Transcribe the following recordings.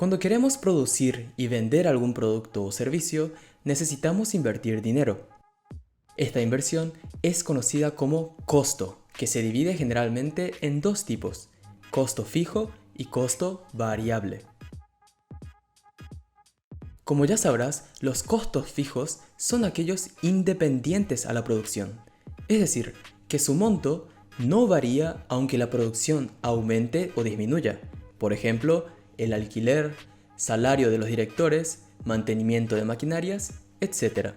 Cuando queremos producir y vender algún producto o servicio, necesitamos invertir dinero. Esta inversión es conocida como costo, que se divide generalmente en dos tipos: costo fijo y costo variable. Como ya sabrás, los costos fijos son aquellos independientes a la producción, es decir, que su monto no varía aunque la producción aumente o disminuya. Por ejemplo, el alquiler, salario de los directores, mantenimiento de maquinarias, etc.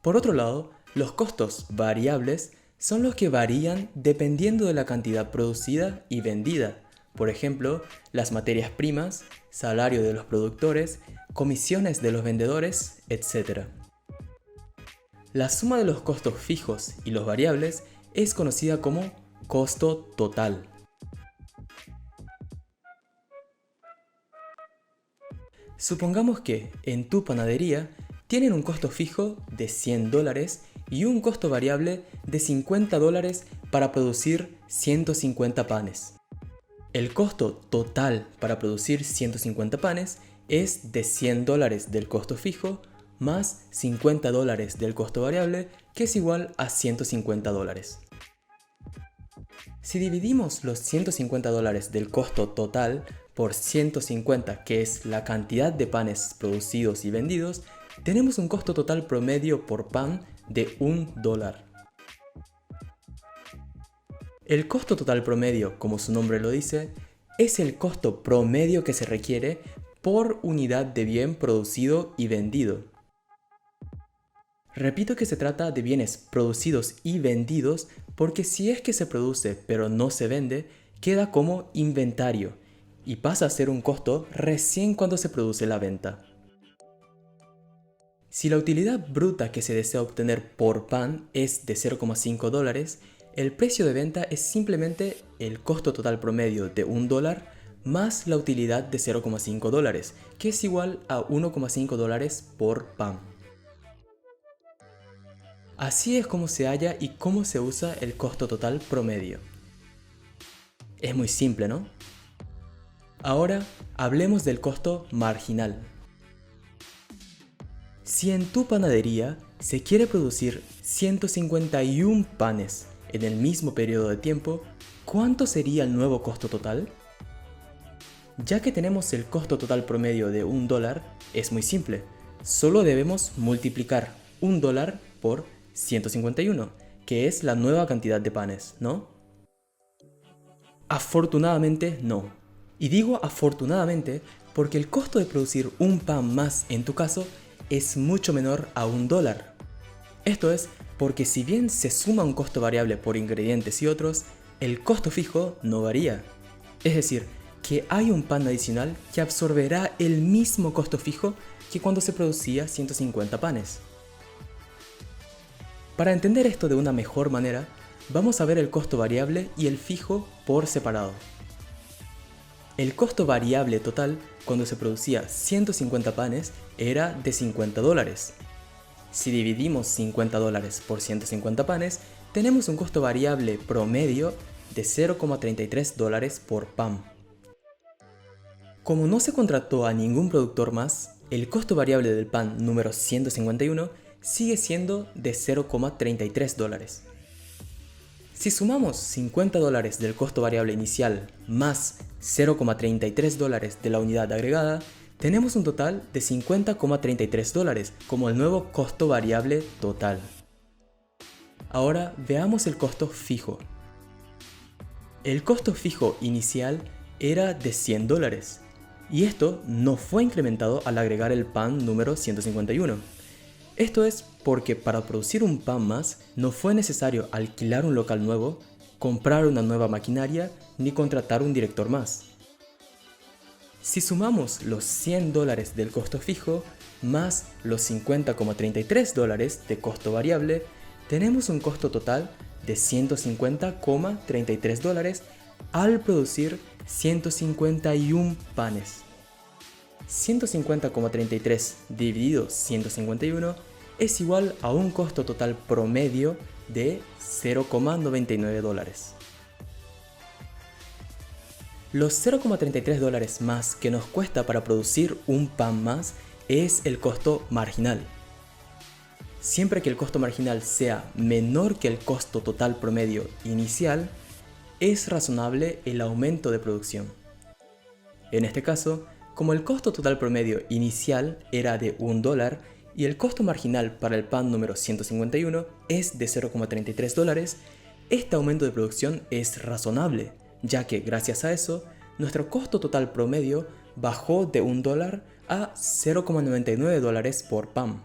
Por otro lado, los costos variables son los que varían dependiendo de la cantidad producida y vendida. Por ejemplo, las materias primas, salario de los productores, comisiones de los vendedores, etc. La suma de los costos fijos y los variables es conocida como costo total. Supongamos que en tu panadería tienen un costo fijo de $100 y un costo variable de $50 para producir 150 panes. El costo total para producir 150 panes es de $100 del costo fijo más $50 del costo variable, que es igual a $150. Si dividimos los $150 del costo total por 150, que es la cantidad de panes producidos y vendidos, tenemos un costo total promedio por pan de $1. El costo total promedio, como su nombre lo dice, es el costo promedio que se requiere por unidad de bien producido y vendido. Repito que se trata de bienes producidos y vendidos porque si es que se produce pero no se vende, queda como inventario y pasa a ser un costo recién cuando se produce la venta. Si la utilidad bruta que se desea obtener por pan es de $0,5, el precio de venta es simplemente el costo total promedio de $1 más la utilidad de $0,5, que es igual a $1,5 por pan. Así es como se halla y cómo se usa el costo total promedio. Es muy simple, ¿no? Ahora hablemos del costo marginal. Si en tu panadería se quiere producir 151 panes en el mismo periodo de tiempo, ¿cuánto sería el nuevo costo total? Ya que tenemos el costo total promedio de $1, es muy simple. Solo debemos multiplicar $1 por 151, que es la nueva cantidad de panes, ¿no? Afortunadamente no. Y digo afortunadamente porque el costo de producir un pan más en tu caso es mucho menor a $1. Esto es porque si bien se suma un costo variable por ingredientes y otros, el costo fijo no varía. Es decir, que hay un pan adicional que absorberá el mismo costo fijo que cuando se producía 150 panes. Para entender esto de una mejor manera, vamos a ver el costo variable y el fijo por separado. El costo variable total cuando se producía 150 panes era de $50. Si dividimos $50 por 150 panes, tenemos un costo variable promedio de $0,33 por pan. Como no se contrató a ningún productor más, el costo variable del pan número 151 sigue siendo de $0,33. Si sumamos $50 del costo variable inicial más $0,33 de la unidad agregada, tenemos un total de $50,33 como el nuevo costo variable total. Ahora veamos el costo fijo. El costo fijo inicial era de $100 y esto no fue incrementado al agregar el pan número 151. Esto es porque para producir un pan más no fue necesario alquilar un local nuevo, comprar una nueva maquinaria ni contratar un director más. Si sumamos los $100 del costo fijo más los $50,33 de costo variable, tenemos un costo total de $150,33 al producir 151 panes. 150,33 dividido 151 es igual a un costo total promedio de $0,99. Los 0,33 dólares más que nos cuesta para producir un pan más es el costo marginal. Siempre que el costo marginal sea menor que el costo total promedio inicial, es razonable el aumento de producción. En este caso, como el costo total promedio inicial era de $1 y el costo marginal para el pan número 151 es de 0,33 dólares, este aumento de producción es razonable, ya que gracias a eso, nuestro costo total promedio bajó de $1 a 0,99 dólares por pan.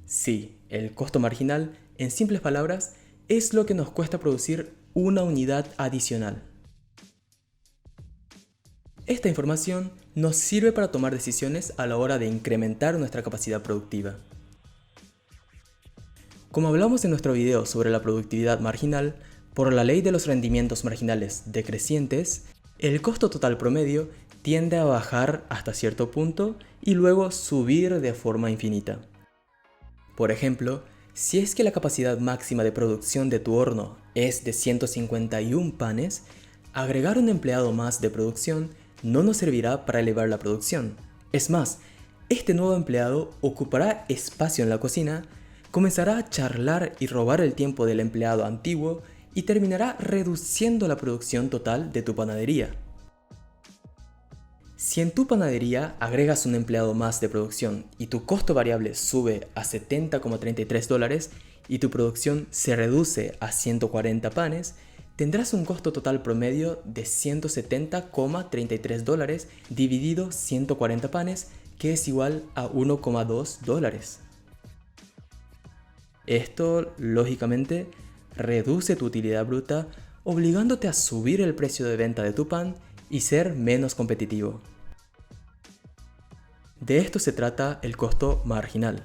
Sí, el costo marginal, en simples palabras, es lo que nos cuesta producir una unidad adicional. Esta información nos sirve para tomar decisiones a la hora de incrementar nuestra capacidad productiva. Como hablamos en nuestro video sobre la productividad marginal, por la ley de los rendimientos marginales decrecientes, el costo total promedio tiende a bajar hasta cierto punto y luego subir de forma infinita. Por ejemplo, si es que la capacidad máxima de producción de tu horno es de 151 panes, agregar un empleado más de producción no nos servirá para elevar la producción. Es más, este nuevo empleado ocupará espacio en la cocina, comenzará a charlar y robar el tiempo del empleado antiguo y terminará reduciendo la producción total de tu panadería. Si en tu panadería agregas un empleado más de producción y tu costo variable sube a 70,33 dólares y tu producción se reduce a 140 panes, tendrás un costo total promedio de 170,33 dólares dividido 140 panes, que es igual a 1,2 dólares. Esto, lógicamente, reduce tu utilidad bruta, obligándote a subir el precio de venta de tu pan y ser menos competitivo. De esto se trata el costo marginal.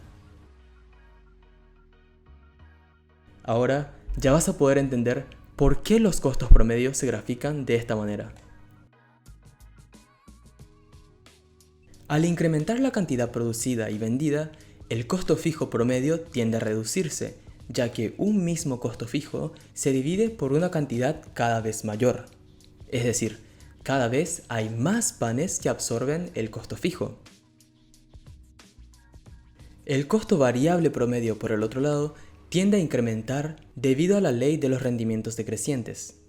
Ahora ya vas a poder entender por qué los costos promedios se grafican de esta manera. Al incrementar la cantidad producida y vendida, el costo fijo promedio tiende a reducirse, ya que un mismo costo fijo se divide por una cantidad cada vez mayor. Es decir, cada vez hay más panes que absorben el costo fijo. El costo variable promedio, por el otro lado, tiende a incrementar debido a la ley de los rendimientos decrecientes.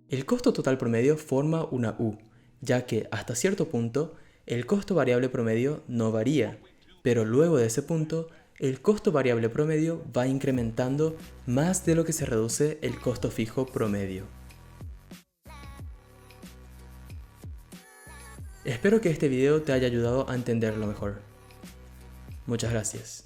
El costo total promedio forma una U, ya que hasta cierto punto el costo variable promedio no varía, pero luego de ese punto el costo variable promedio va incrementando más de lo que se reduce el costo fijo promedio. Espero que este video te haya ayudado a entenderlo mejor. Muchas gracias.